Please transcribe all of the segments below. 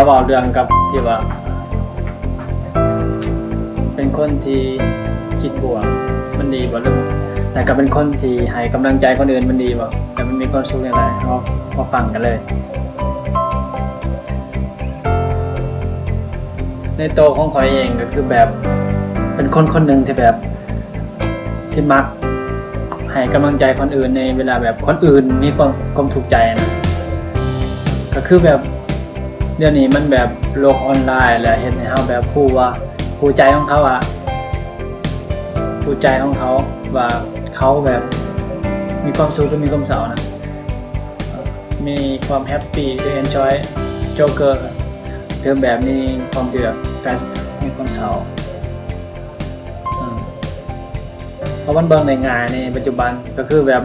บอกเรื่องกับที่ว่าเป็นคนที่คิดบวกมันดีบ่เรื่องแต่ก็เป็นคนที่ให้กำลังใจคนอื่นมันดีบ่แต่มันมีความสุขอย่างไรเรามาฟังกันเลยในโตวของข่อยเองก็คือแบบเป็นคนคนหนึ่งที่แบบที่มักให้กำลังใจคนอื่นในเวลาแบบคนอื่นมีความทุกข์ใจนะก็คือแบบเดี๋ยวนี้มันแบบโลกออนไลน์แหละเห็นให้เฮาแบบผู้ใจของเขาอะผู้ใจของเขาว่าเขาแบบมีความสุขก็มีความเศร้านะมีความแฮปปี้หรือเอนจอยโจ๊กเกอร์เรื่องแบบมีความเดือดการมีความเศร้าเพราะมันเบิ่งในงานในปัจจุบันก็คือแบบ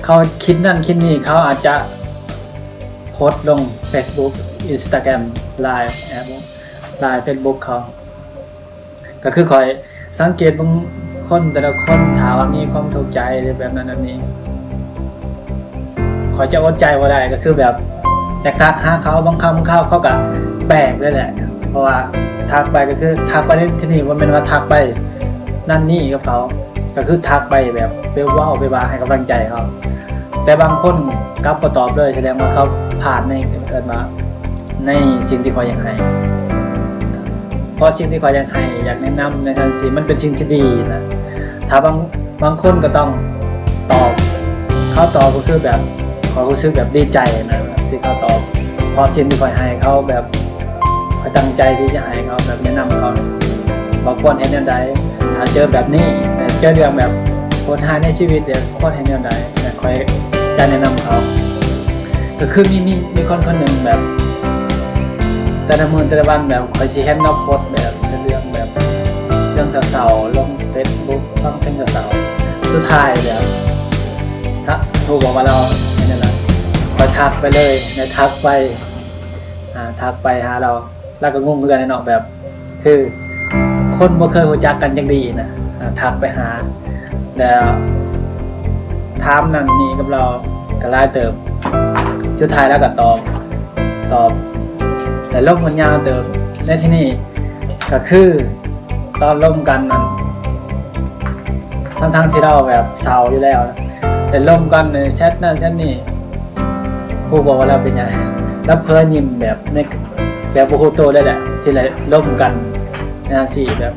เขาคิดนั่นคิดนี่เขาอาจจะโพสต์ลง Facebook Instagram Line แอป Line Facebook เขาก็คือคอยสังเกตบางคนแต่ละคนถามว่ามีความถูกใจแบบนั้นแบบนี้คอยจะอดใจว่าได้ก็คือแบบอยากทักหาเขาบางคำเขาก็แปลกด้วยแหละเพราะว่าทักไปก็คือทักไปที่นี่ว่าเป็นว่าทักไปนั่นนี่กับเขาก็คือทักไปแบบไปว้าวไปบ้าให้กำลังใจเขาแต่บางคนกลับมาตอบเลยแสดงว่าเขาผ่านในเกิดมาในสิ่งที่เขาอยากให้เพราะสิ่งที่เขาอยากให้อยากแนะนำในทางสิ่งมันเป็นสิ่งที่ดีนะถ้าบางคนก็ต้องตอบเขาตอบก็คือแบบเขารู้สึกแบบดีใจนะที่เขาตอบเพราะสิ่งที่เขาให้เขาแบบเขาตั้งใจที่จะให้เขาแบบแนะนำเขาบอกควรเห็นอย่างไรถ้าเจอแบบนี้เจอเรื่องแบบคนหายในชีวิตเดี๋ยวควรเห็นอย่างไรคอยจะแนะนำเขาก็คือมีคนหนึ่งแบบแต่ละมื้อแต่ละวันแบบคอยสิเห็นนอกโพสแบบเรื่องเศร้าๆลง Facebook ฟังเพลงเศร้าๆสุดท้ายแล้วถ้าถูกบอกว่าเราเนี่ยนะคอยทักไปเลยทักไปหาเราแล้วก็งงกันเนาะแบบคือคนบ่เคยรู้จักกันจังดีนะทักไปหาแล้วถามนั่นนี่กับเราก็ไล่เติมสุดท้ายแล้วก็ตอบแต่ล่มมันยาวเติมในที่นี่ก็คือตอนล่มกันนั้นทั้งที่เราแบบเศร้าอยู่แล้วนะแต่ล่มกันในแชทนั่นแชทนี่ผู้บอกว่าเราเป็นยังไงแล้วเพื่อนยิ้มแบบในแบบโอ้โหโตได้แหละที่ไรล่มกันนะสิแบบ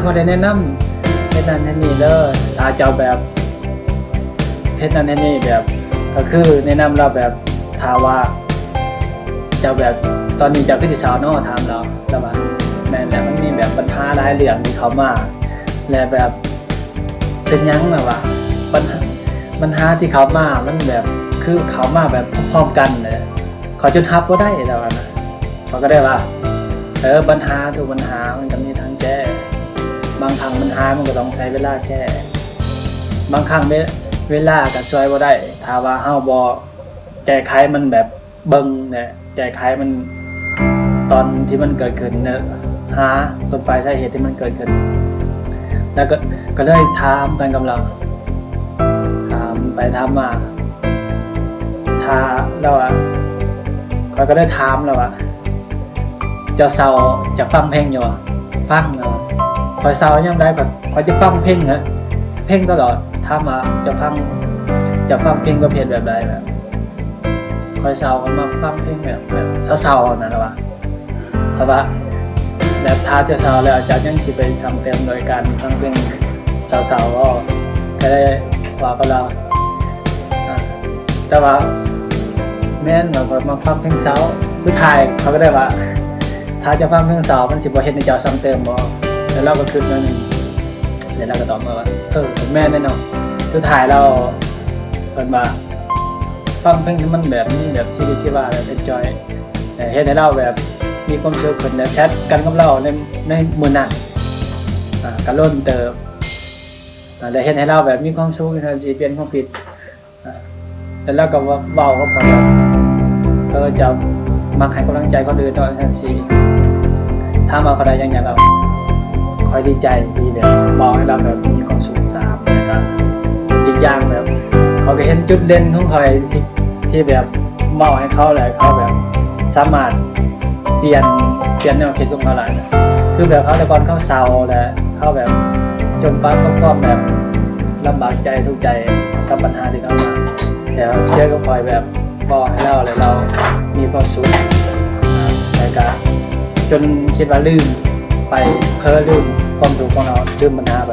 คนได้แนะนำเฮ็ดนั่นเฮ็ดนี่เด้ออาเจ้าแบบเฮ็ดนั่นเฮ็ดนี่แบบก็คือแนะนำเราแบบถามว่าเจ้าแบบตอนนี้เจ้าคือที่สาวเนาะถามเราแล้วว่าแม่นแล้วมันมีแบบปัญหาหลายเรื่องที่เขามาและแบบเป็นยังแบบว่าปัญหาที่เขามามันแบบคือเขามาแบบพร้อมกันเลยเขาจะทับก็ได้แล้วนะเขาก็ได้ว่าปัญหาทุกปัญหามันก็มีทางแก้บางครั้งปัญหามันก็ต้องใช้เวลาแก้บางครั้งเวลาก็ช่วยบ่ได้ถ้าว่าเฮาบ่แก้ไขมันแบบเบิ่งเนี่ยแก้ไขมันตอนที่มันเกิดขึ้นเนี่ยหาต้นปลายสาเหตุที่มันเกิดขึ้นแล้วก็เลยถามกันกำลังถามไปถามมาถ้าเราเขาก็ได้ถามแล้วว่าจะเศร้าจะฟังเพลงอยู่ฟังคอยเศร้ายังได้ก็คอยจะฟังเพลงนะเพลงตลอดถ้ามาจะฟังเพลงประเภทแบบใดแบบคอยเศร้าก็มาฟังเพลงแบบเศร้าๆนั่นนะวะแต่ว่าแบบถ้าจะเศร้าแล้วจะยังสิไปซ้ำเติมโดยการฟังเพลงเศร้าๆก็ได้ว่ากับเราแต่ว่าแม่นเราก็มาฟังเพลงเศร้าสุดท้ายเขาก็ได้ว่าถ้าจะฟังเพลงเศร้ามันสิบ่เฮ็ดให้เจ้าซ้ำเติมบ่แล้วเราก็คิดว่านึงแล้วเราก็ตอบมาว่าแม่แน่นอนสุดท้ายเราเพิ่นว่าฟังเพลงที่มันแบบนี้แบบชีว่าแบบ enjoy แต่เฮ็ดให้เราแบบมีความสุขขึ้นและแชทกันกับเราในมื้อนั้นก็ล้นเติมแล้วเฮ็ดให้เราแบบมีความสุขในสิเปลี่ยนความคิดแล้วเราก็เว้ากับเขาจะมักให้กำลังใจคนอื่นเนาะจังซี่ถ้ามาเขาได้อย่างเราคอยดีใจที่แบบบอกให้เราแบบมีความสุขตามแล้วก็อีกอย่างแบบเขาก็เห็นจุดเด่นของเขาที่แบบมองให้เขาแหละเขาแบบสามารถมี ปลี่ยนแนวคิดของเขาหลายนะคือแบบเขาแต่ก่อนเขาเศร้าแหละเขาแบบจมปักเขาก็แบบลำบากใจทุกข์ใจกับปัญหาที่เขามาแต่เชื่อก็คอยแบบบอกให้เราเลยเรามีความสุขแต่ก็จนคิดว่าลืมไปเพ้อลืมความทุกข์ของเราลืมปัญหาไป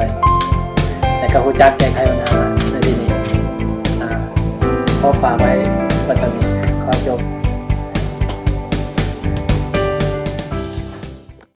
แต่ก็รู้จักแก้ไขปัญหาในที่นี้ขอฝากไว้ปัจจุบันขอจบ